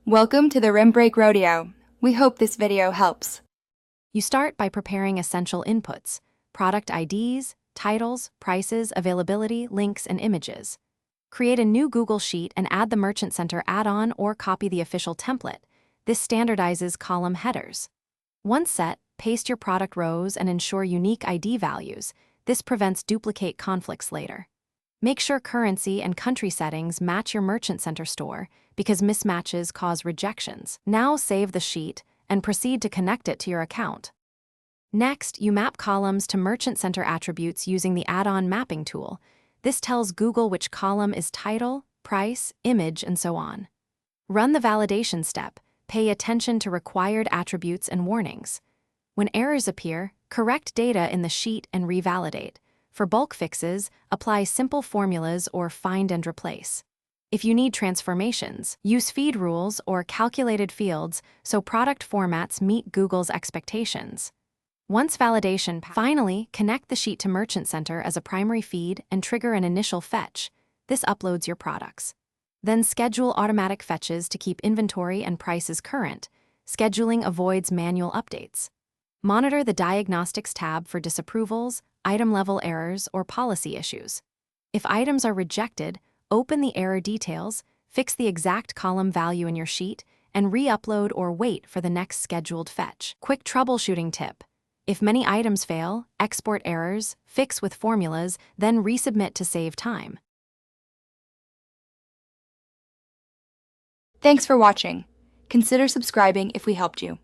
Welcome to the Rim Break Rodeo. We hope this video helps. You start by preparing essential inputs: product IDs, titles, prices, availability, links, and images. Create a new Google Sheet and add the Merchant Center add-on or copy the official template. This standardizes column headers. Once set, paste your product rows and ensure unique ID values. This prevents duplicate conflicts later. Make sure currency and country settings match your Merchant Center store because mismatches cause rejections. Now save the sheet and proceed to connect it to your account. Next, you map columns to Merchant Center attributes using the add-on mapping tool. This tells Google which column is title, price, image, and so on. Run the validation step. Pay attention to required attributes and warnings. When errors appear, correct data in the sheet and revalidate. For bulk fixes, apply simple formulas or find and replace. If you need transformations, use feed rules or calculated fields so product formats meet Google's expectations. Once validation, finally, connect the sheet to Merchant Center as a primary feed and trigger an initial fetch. This uploads your products. Then schedule automatic fetches to keep inventory and prices current. Scheduling avoids manual updates. Monitor the Diagnostics tab for disapprovals, item-level errors, or policy issues. If items are rejected, open the error details, fix the exact column value in your sheet, and re-upload or wait for the next scheduled fetch. Quick troubleshooting tip: if many items fail, export errors, fix with formulas, then resubmit to save time. Thanks for watching. Consider subscribing if we helped you.